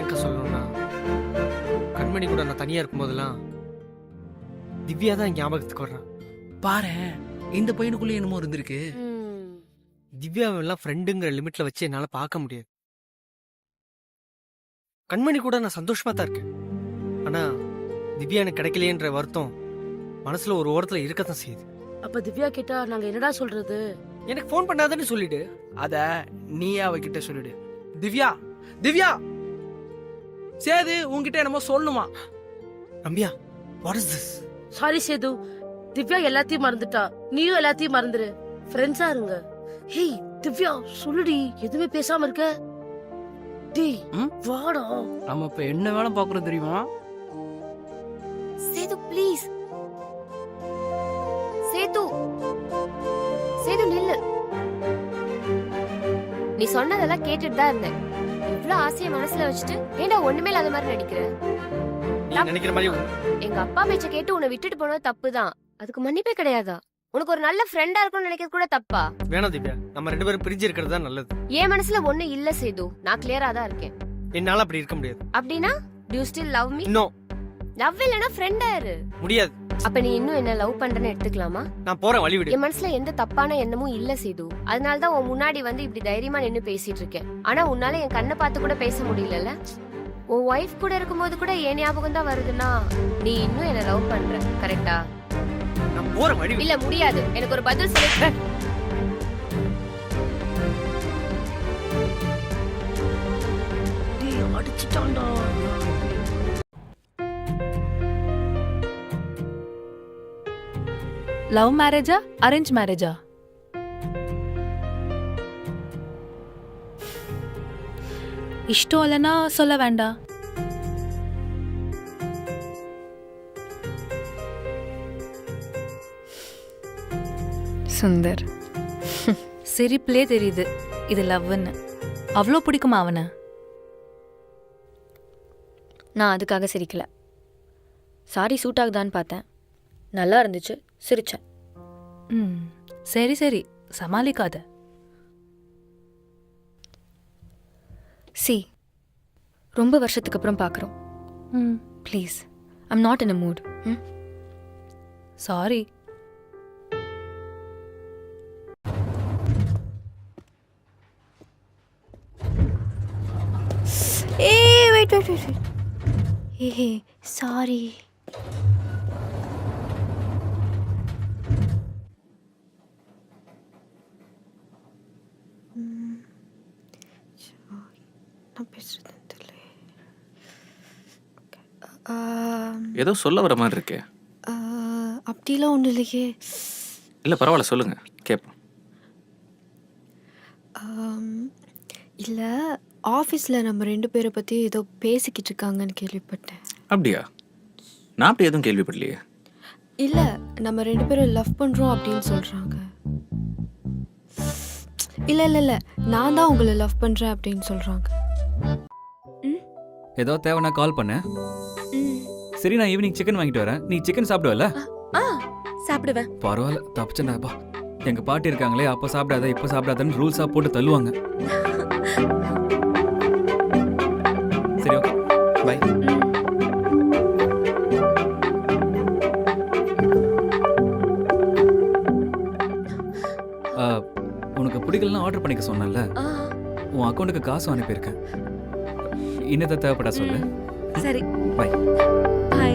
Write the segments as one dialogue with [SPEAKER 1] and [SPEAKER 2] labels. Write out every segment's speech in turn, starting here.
[SPEAKER 1] ஃப்ராங்காக சொல்லணும்னா கண்மணி கூட நான் தனியாக இருக்கும்போதெல்லாம் திவ்யா தான் ஞாபகத்துக்கு வர்றான்.
[SPEAKER 2] பாரு, இந்த பையனுக்குள்ள என்னமோ இருந்திருக்கு.
[SPEAKER 1] திவ்யாவெல்லாம் ஃப்ரெண்டுங்கிற லிமிட்ல வச்சு என்னால் பார்க்க முடியாது. கண்மணி கூட நான் சந்தோஷமா தான் இருக்கேன். ஆனால் திவ்யா எனக்கு கிடைக்கலையேன்ற வருத்தம் மனசுல ஒரு ஓரத்தில் இருக்கத்தான் செய்யுது.
[SPEAKER 3] அப்ப திவ்யா கேட்டா நாங்க என்னடா சொல்றது?
[SPEAKER 1] எனக்கு ஃபோன் பண்ணாதன்னு சொல்லிடு.
[SPEAKER 2] அத நீயே அவகிட்ட சொல்லிடு. திவ்யா, திவ்யா, சேது உன்கிட்ட என்னமோ சொல்லணுமா?
[SPEAKER 1] Ramya, what is this?
[SPEAKER 3] Sorry Sethu, Divya எல்லாத்தையும் மறந்துட்டா, நீயும் எல்லாத்தையும் மறந்துரு. ஃப்ரெண்ட்ஸா இருங்க. ஹேய் திவ்யா, சொல்லுடி, எதுவுமே பேசாம இருக்க. டேய் வாடா.
[SPEAKER 2] நம்ம இப்ப என்ன வேலை பாக்குறோம் தெரியுமா?
[SPEAKER 4] சேது ப்ளீஸ். சேது, சேது நில்லு. நீ சொன்னதெல்லாம் கேட்டுட்டு தான் இருந்தேன். இவ்வளவு ஆசையை மனசுல வச்சுட்டு ஏன்டா ஒண்ணுமே இல்லாத மாதிரி நடிக்கிற?
[SPEAKER 1] நீ நினைக்கிற மாதிரி
[SPEAKER 4] எங்க அப்பா பேச்ச கேட்டு உன்னை விட்டுட்டு போனது தப்புதான். அதுக்கு மன்னிப்பே கிடையாதா? உனக்கு ஒரு நல்ல ஃப்ரெண்டா இருக்கணும்னு நினைக்கிறது கூட தப்பா?
[SPEAKER 1] வேணாம் திவ்யா, நம்ம 2 பேரும் பிரிஞ்சு இருக்கிறது தான் நல்லது.
[SPEAKER 4] என் மனசுல ஒண்ணு இல்ல சேது, நான் கிளியரா தான் இருக்கேன்.
[SPEAKER 1] என்னால அப்படி இருக்க முடியாது.
[SPEAKER 4] அப்படின்னா do you still love me?
[SPEAKER 1] No.
[SPEAKER 4] Love இல்லனா ஃப்ரெண்டா இரு.
[SPEAKER 1] முடியாது.
[SPEAKER 4] அப்ப நீ இன்னும் என்ன லவ் பண்றேன்னு எடுத்துக்கலாமா?
[SPEAKER 1] நான் போறேன், வழி விடு.
[SPEAKER 4] என் மனசுல எந்த தப்பான எண்ணமும் இல்ல சேது. அதனால தான் உன் முன்னாடி வந்து இப்படி தைரியமா நின்னு பேசிட்டு இருக்கேன். ஆனா உன்னால என் கண்ணை பார்த்து கூட பேச முடியலல்ல. உன் ஒய்ஃப் கூட இருக்கும்போது கூட என் ஞாபகம் தான் வருதுன்னா நீ இன்னும் என்ன லவ் பண்ற, கரெக்டா?
[SPEAKER 1] நான் போறேன், வழி விடு.
[SPEAKER 4] இல்ல முடியாது, எனக்கு ஒரு பதில் சொல்லு.
[SPEAKER 3] டேய் அடிச்சிட்டான்டா.
[SPEAKER 5] லவ் மேரேஜா அரேஞ்ச் மேரேஜா? இஷ்டம் இல்லைன்னா சொல்ல வேண்டாம். சுந்தர், சிரிப்பிலே தெரியுது இது லவ்னு. அவ்வளோ பிடிக்குமா அவனை?
[SPEAKER 4] நான் அதுக்காக சிரிக்கல. சாரி சூட் ஆகுதான்னு பார்த்தேன், நல்லா இருந்துச்சு, சிரிச்சேன்.
[SPEAKER 5] ம், சரி சரி, சமாளிக்காத.
[SPEAKER 4] சி, ரொம்ப வருஷத்துக்கு அப்புறம் பார்க்குறோம்.
[SPEAKER 5] ம்,
[SPEAKER 4] please, I'm not in a mood.
[SPEAKER 5] Sorry.
[SPEAKER 4] Wait. ஏ சாரி.
[SPEAKER 6] ஏதோ சொல்ல வர மாதிரி இருக்கே.
[SPEAKER 4] அப்படிலாம் ஒன்றும் இல்லையே.
[SPEAKER 6] இல்லை பரவாயில்ல, சொல்லுங்க கேட்போம்.
[SPEAKER 7] இல்லை, ஆஃபீஸில் நம்ம 2 பேரை பற்றி ஏதோ பேசிக்கிட்டு இருக்காங்கன்னு கேள்விப்பட்டேன்.
[SPEAKER 6] அப்படியா? நான் அப்படி எதுவும் கேள்விப்படலையே.
[SPEAKER 7] இல்லை, நம்ம 2 பேரும் லவ் பண்ணுறோம் அப்படின்னு சொல்கிறாங்க. இல்லை இல்லை இல்லை, நான் தான் உங்களை லவ் பண்ணுறேன் அப்படின்னு சொல்கிறாங்க.
[SPEAKER 8] ஏதோ தேவைன்னா கால் பண்ண. சரி, நான் ஈவினிங் சிக்கன் வாங்கிட்டு வரேன். நீ சிக்கன் சாப்பிடுவல?
[SPEAKER 5] சாப்பிடுவேன்.
[SPEAKER 8] பரவாயில்ல, தப்பிச்சேன்டாப்பா. எங்க பாட்டி இருக்காங்களே, அப்ப சாப்பிடாத இப்ப சாப்பிடாதன்னு ரூல்ஸா போட்டு தள்ளுவாங்க. சரி, ஓகே, பை. உனக்கு பிடிக்கலன்னா ஆர்டர் பண்ணிக்க சொன்னல, உன் அக்கௌண்ட்டுக்கு காசும் அனுப்பியிருக்கேன். இன்னத்தை தேவைப்படா சொல்லு.
[SPEAKER 5] சரி,
[SPEAKER 8] பை.
[SPEAKER 5] பாய்.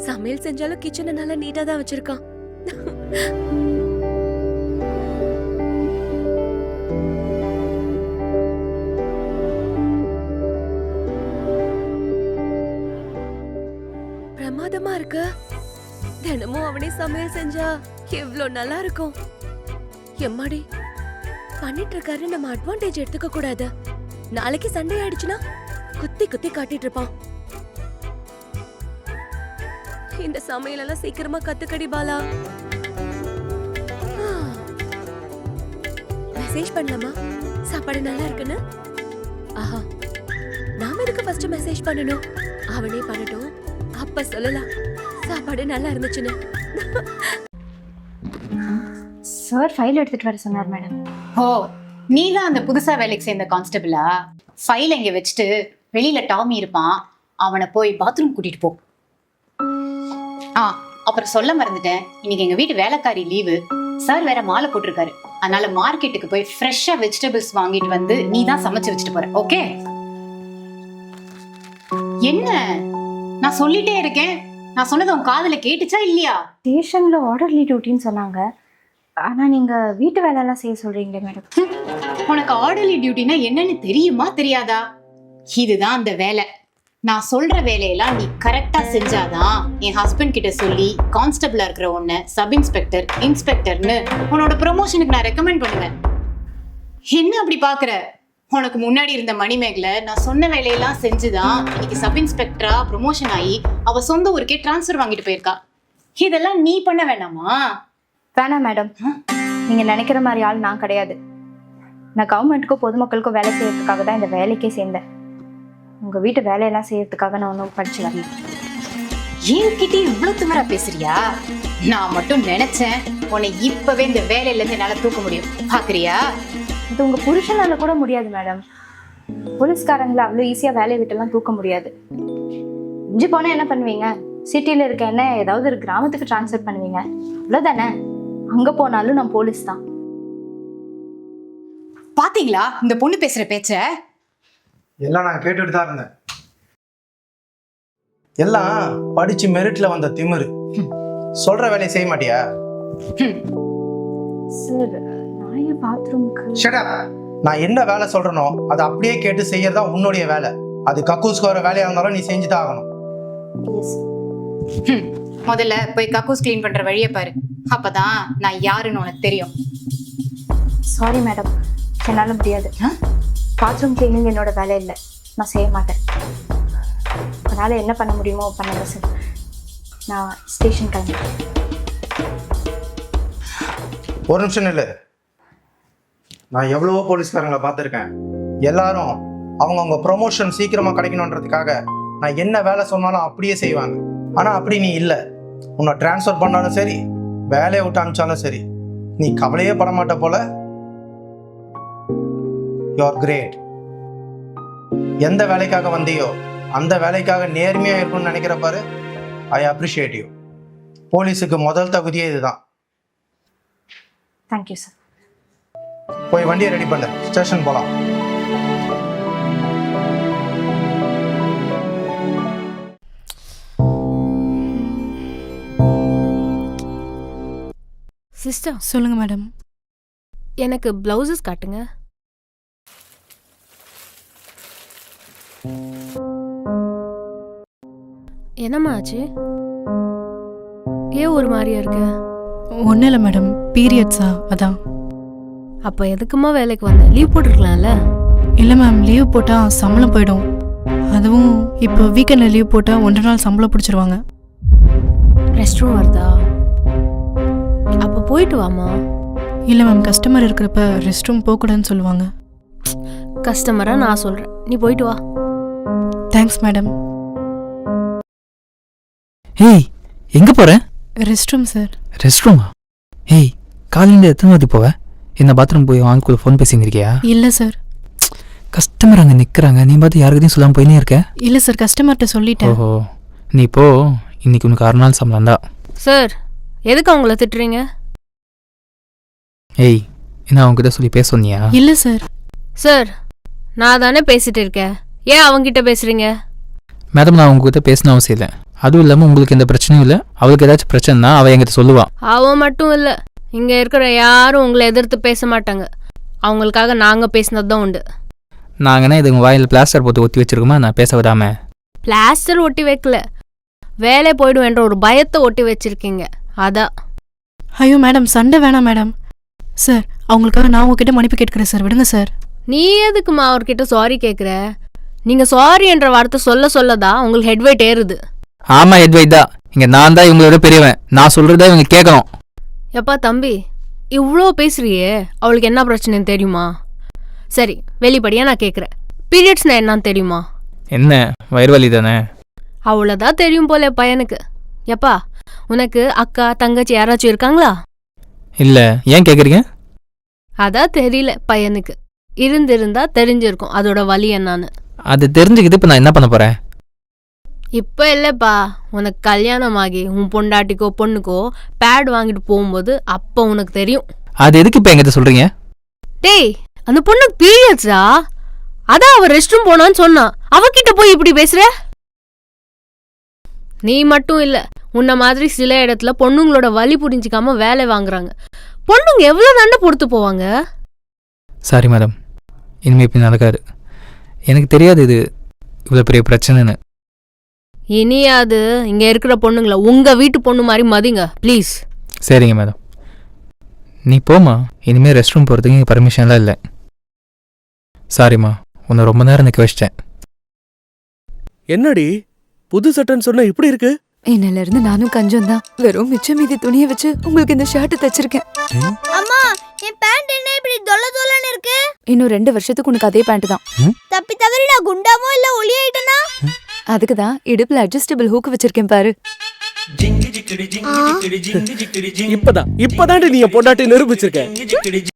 [SPEAKER 9] சமையல் செஞ்சாலும் கிச்சனை நல்லா நீட்டா தான் வச்சிருக்கான். பிரமாதமா இருக்கு. தினமும் அவனே சமையல் செஞ்சா எவ்வளவு நல்லா இருக்கும். எம்மாடி, பண்ணிட்டு இருக்காரு, நம்ம அட்வான்டேஜ் எடுத்துக்க கூடாது. நாளைக்கு சண்டே ஆயிடுச்சுன்னா குத்தி குத்தி காட்டிட்டு இருப்பான். இந்த சமையல் எல்லாம் சீக்கிரமா கத்துக்கடி பாலா. மெசேஜ் பண்ணலாமா சாப்பாடு நல்லா இருக்குன்னு? ஆஹா, நாம எதுக்கு ஃபர்ஸ்ட் மெசேஜ் பண்ணணும்? அவனே பண்ணட்டும், அப்ப சொல்லலாம் சாப்பாடு நல்லா இருந்துச்சுன்னு.
[SPEAKER 7] சார் ஃபைல் எடுத்துட்டு வர சொன்னார் மேடம்.
[SPEAKER 10] ஓ, நீ தான் அந்த புதுசா வேலைக்கு சேர்ந்த கான்ஸ்டபிளா? ஃபைல் இங்க வச்சுட்டு வெளியில டாமி இருப்பான், அவனை போய் பாத்ரூம் கூட்டிட்டு போ. அப்புறம் சொல்ல மறந்துட்டேன், இன்னைக்கு எங்க வீட்டு வேலைக்காரி லீவு. சார் வேற மாலை போட்டிருக்காரு, அதனால மார்க்கெட்டுக்கு போய் ஃப்ரெஷ்ஷா வெஜிடபிள்ஸ் வாங்கிட்டு வந்து நீ தான் சமைச்சு வச்சுட்டு போற. ஓகே? என்ன நான் சொல்லிட்டே இருக்கேன், நான் சொன்னது உன் காதுல கேட்டுச்சா இல்லையா?
[SPEAKER 7] ஸ்டேஷன்ல ஆர்டர்லி டியூட்டின்னு சொன்னாங்க. ஆனா நீங்க வீட்டு வேலையெல்லாம் செய்ய சொல்றீங்களே மேடம்.
[SPEAKER 10] உனக்கு ஆர்டர்லி டியூட்டினா என்னன்னு தெரியுமா தெரியாதா? இதுதான் அந்த வேலை. நான் சொல்ற வேலையெல்லாம் நீ கரெக்டா செஞ்சாதான் என் ஹஸ்பண்ட் கிட்ட சொல்லி கான்ஸ்டபிளா இருக்கிற உன்னை சப் இன்ஸ்பெக்டர், இன்ஸ்பெக்டர்னு உன்னோட ப்ரமோஷனுக்கு நான் ரெக்கமெண்ட் பண்ணுவேன். என்ன அப்படி பாக்குற? உனக்கு முன்னாடி இருந்த மணிமேகலை நான் சொன்ன வேலையெல்லாம் செஞ்சுதான் இன்னைக்கு சப் இன்ஸ்பெக்டரா ப்ரமோஷன் ஆகி அவ சொந்த ஊருக்கே டிரான்ஸ்ஃபர் வாங்கிட்டு போயிருக்கா. இதெல்லாம் நீ பண்ண வேணாமா?
[SPEAKER 7] வேணாம் மேடம், நீங்க நினைக்கிற மாதிரி ஆள் நான் கிடையாது. நான் கவர்மெண்ட்டுக்கும் பொதுமக்களுக்கும் வேலை செய்யறதுக்காக தான் இந்த வேலைக்கே சேர்ந்தேன். உங்க வீட்டு வேலையெல்லாம் செய்யறதுக்காக நான் ஒன்றும் படிச்சு வரல.
[SPEAKER 10] என்கிட்ட இவ்வளவு திமிரா பேசுறியா? நான் மட்டும் நினைச்சேன் உன்னை இப்பவே இந்த வேலையில இருந்து என்னால தூக்க முடியும். பாக்குறியா?
[SPEAKER 7] இது உங்க புருஷனால கூட முடியாது மேடம். போலீஸ்காரங்களை அவ்வளோ ஈஸியா வேலையை விட்டுலாம் தூக்க முடியாது. இஞ்சி போனா என்ன பண்ணுவீங்க? சிட்டியில இருக்க என்ன ஏதாவது ஒரு கிராமத்துக்கு டிரான்ஸ்ஃபர் பண்ணுவீங்க, அவ்வளவுதானே. அங்க போனாலும் நான் போலீஸ் தான்.
[SPEAKER 10] பாத்தீங்களா இந்த பொண்ணு பேசுற பேச்ச?
[SPEAKER 11] எல்லாம் நான் கேட்டுட்டு தான் இருந்தேன். எல்லாம் படிச்சு மெரிட்ல வந்த திமிரு. சொல்ற வேலையை செய்ய மாட்டியா?
[SPEAKER 7] சார், நான் பாத்ரூம்க்கு
[SPEAKER 11] நான் என்ன வேலை சொல்றேனோ அதை அப்படியே கேட்டு செய்யறதா உன்னுடைய வேலை. அது கக்கூஸ்க்கு வர வேலையா இருந்தாலும் நீ செஞ்சுதான் ஆகணும்.
[SPEAKER 10] முதல்ல போய் கக்கூஸ் கிளீன் பண்ற வழியை பாரு, அப்பதான் நான் யாருன்னு உனக்கு தெரியும்.
[SPEAKER 7] சாரி மேடம், என்னால முடியாது. பாத்ரூம் கிளீனிங் என்னோட வேலை இல்லை, நான் செய்ய மாட்டேன். அதனால என்ன பண்ண முடியுமோ பண்ணுங்க சார். நான் ஸ்டேஷன் கிளம்புறேன்.
[SPEAKER 11] ஒரு நிமிஷம் இல்லை. நான் எவ்வளவோ போலீஸ்காரங்களை பார்த்துருக்கேன். எல்லாரும் அவங்கவுங்க ப்ரொமோஷன் சீக்கிரமாக கிடைக்கணுன்றதுக்காக நான் என்ன வேலை சொன்னாலும் அப்படியே செய்வாங்க. ஆனால் அப்படி நீ இல்லை. உன்னை டிரான்ஸ்ஃபர் பண்ணாலும் சரி, வேலையை விட்டு அனுப்பிச்சாலும் சரி, நீ கவலையே பட மாட்ட போல. You are great. எந்த வேலைக்காக வந்தியோ அந்த வேலைக்காக நேர்மையாக இருக்கும்னு நினைக்கிற பாரு. I appreciate you. போலீஸுக்கு முதல் தகுதியே இதுதான்.
[SPEAKER 7] Thank you sir.
[SPEAKER 11] போய் வண்டியை ரெடி பண்ணு, ஸ்டேஷன் போகலாம்.
[SPEAKER 9] சிஸ்டர்
[SPEAKER 5] சொல்லுங்க மேடம்.
[SPEAKER 9] எனக்கு பிளவுசஸ் காட்டுங்க. என்னம்மா ஆச்சு? ஏன் ஒரு மாதிரியா இருக்க?
[SPEAKER 5] ஒன்றும் இல்லை மேடம், பீரியட்ஸா அதான்.
[SPEAKER 9] அப்ப எதுக்குமா வேலைக்கு வந்த? லீவ் போட்டுருக்கலாம்ல.
[SPEAKER 5] இல்லை மேம், லீவ் போட்டால் சம்பளம் போயிடும். அதுவும் இப்போ வீக்கெண்டில் லீவ் போட்டால் 1 நாள் சம்பளம் பிடிச்சிருவாங்க.
[SPEAKER 9] ரெஸ்ட் ரூம் வருதா? அப்ப போயிட்டு வாமா.
[SPEAKER 5] இல்லை மேம், கஸ்டமர் இருக்கிறப்ப ரெஸ்ட் ரூம் போகக்கூடாதுன்னு சொல்லுவாங்க.
[SPEAKER 9] கஸ்டமரா நான் சொல்றேன், நீ போயிட்டு வா.
[SPEAKER 5] Thanks madam.
[SPEAKER 8] ஏய், எங்கே போகிற?
[SPEAKER 5] Rest room sir.
[SPEAKER 8] ரெஸ்ட் ரூமா? ஏய், காலையில் எத்தனை வாட்டி போவ? என்ன பாத்ரூம் போய் ஆண்குள்ள ஃபோன் பேசியிருக்கியா?
[SPEAKER 5] இல்லை சார்.
[SPEAKER 8] கஸ்டமர் அங்கே நிற்கிறாங்க, நீ பார்த்து யாருக்கிட்டையும் சொல்லாமல் போயினே இருக்க?
[SPEAKER 5] இல்லை சார், கஸ்டமர்கிட்ட சொல்லிட்டேன்.
[SPEAKER 8] ஓஹோ, நீ போ. இன்னைக்கு உனக்கு 6 நாள் சம்பளம் தான்.
[SPEAKER 9] சார், எதுக்கு அவங்கள திட்டுறீங்க?
[SPEAKER 8] ஏய், என்ன அவங்ககிட்ட சொல்லி பேச சொன்னியா?
[SPEAKER 5] இல்லை சார்.
[SPEAKER 9] சார், நான் தானே பேசிட்டு இருக்கேன், ஏன் அவங்கிட்ட பேசுறீங்க?
[SPEAKER 8] மேடம், நான் உங்ககிட்ட பேசணும் அவசியம் இல்லை. அதுவும் இல்லாமல் உங்களுக்கு எந்த பிரச்சனையும் இல்லை. அவளுக்கு ஏதாச்சும் பிரச்சனைனா அவள் என்கிட்ட சொல்லுவான்.
[SPEAKER 9] அவன் மட்டும் இல்லை, இங்கே இருக்கிற யாரும் உங்களை எதிர்த்து பேச மாட்டாங்க. அவங்களுக்காக நாங்கள் பேசினது தான் உண்டு.
[SPEAKER 8] நாங்கன்னா இது உங்கள் வாயில் பிளாஸ்டர் போட்டு ஒட்டி வச்சிருக்கோமா நான் பேச விடாம?
[SPEAKER 9] பிளாஸ்டர் ஒட்டி வைக்கல, வேலை போய்டும் என்ற ஒரு பயத்தை ஒட்டி வச்சிருக்கீங்க, அதான்.
[SPEAKER 5] ஐயோ மேடம், சண்டை வேணாம் மேடம். சார், அவங்களுக்காக நான் உங்ககிட்ட மன்னிப்பு கேட்குறேன் சார், விடுங்க சார்.
[SPEAKER 9] நீ எதுக்குமா அவர்கிட்ட சாரி கேட்குற? நீங்கள் சாரி என்ற வார்த்தை சொல்லதான் உங்களுக்கு ஹெட்வெயிட் ஏறுது.
[SPEAKER 8] ஆமாம், ஹெட்வெயிட் தான். இங்கே நான் தான் இவங்களோட பெரியவன், நான் சொல்கிறதா இவங்க கேட்கணும்.
[SPEAKER 9] எப்பா தம்பி, இவ்வளோ பேசுறியே, அவளுக்கு என்ன பிரச்சனைன்னு தெரியுமா? சரி, வெளிப்படையாக நான் கேட்குறேன், பீரியட்ஸ்னா என்னன்னு தெரியுமா?
[SPEAKER 8] என்ன, வயிறு வலி தானே?
[SPEAKER 9] அவ்வளோதான் தெரியும் போல பையனுக்கு. எப்பா, உனக்கு அக்கா தங்கச்சி யாராச்சும் இருக்காங்களா?
[SPEAKER 12] இல்லை, ஏன் கேட்குறீங்க?
[SPEAKER 9] அதான் தெரியல பையனுக்கு. இருந்திருந்தா தெரிஞ்சிருக்கும் அதோட வலி என்னன்னு.
[SPEAKER 12] அது தெரிஞ்சுக்கிட்டு இப்போ நான் என்ன பண்ண போகிறேன்?
[SPEAKER 9] இப்ப இல்லப்பா, உனக்கு கல்யாணம் ஆகி உன் பொண்டாட்டிக்கோ பொண்ணுக்கோ பேட் வாங்கிட்டு போகும்போது அப்ப உனக்கு தெரியும்.
[SPEAKER 12] அது எதுக்கு இப்போ என்கிட்ட சொல்கிறீங்க?
[SPEAKER 9] டேய், அந்த பொண்ணுக்கு பீரியட்ஸா? அதான் அவ ரெஸ்ட் ரூம் போனான்னு சொன்னா. அவகிட்ட போய் இப்படி பேசுற? நீ மட்டும் இல்ல, உன்ன மாதிரி சில இடத்துல பொண்ணுங்களோட வலி புரிஞ்சிக்காம வேலை வாங்குறாங்க. பொண்ணுங்க எவ்வளவு தண்டை பொறுத்து போவாங்க.
[SPEAKER 12] சாரி மேடம், இனிமேல் இப்படி நடக்காது. எனக்கு தெரியாது இது இவ்வளோ பெரிய பிரச்சனைன்னு.
[SPEAKER 9] இனியாது இங்க இருக்கிற பொண்ணுங்கள உங்க வீட்டு பொண்ணு மாதிரி மதிங்க ப்ளீஸ்.
[SPEAKER 12] சரிங்க மேடம், நீ போம்மா. இனிமேல் ரெஸ்ட் ரூம் போகிறதுக்கு இங்கே பர்மிஷன்லாம் இல்லை. சாரிம்மா, உன்னை ரொம்ப நேரம் நிற்க வச்சிட்டேன்.
[SPEAKER 2] என்னடி புது சட்டைன்னு சொன்னா இப்படி இருக்கு?
[SPEAKER 5] இன்னில இருந்து நானும் கஞ்சம் தான். வெறும் மிச்சம் மீதி துணியை வச்சு உங்களுக்கு இந்த ஷர்ட் தச்சிருக்கேன்.
[SPEAKER 9] அம்மா, என் பேண்ட் என்ன இப்படி தொல்ல தொல்லன்னு இருக்கு?
[SPEAKER 5] இன்னும் 2 வருஷத்துக்கு உனக்கு அதே பேண்ட் தான்.
[SPEAKER 9] தப்பி தவறி நான் குண்டாவோ இல்ல ஒளியாயிட்டனா?
[SPEAKER 5] அதுக்கு தான் இடுப்புல அட்ஜஸ்டபிள் ஹூக் வச்சிருக்கேன் பாரு.
[SPEAKER 2] இப்பதான் நீ என் பொண்டாட்டி நிரூபிச்சிருக்க.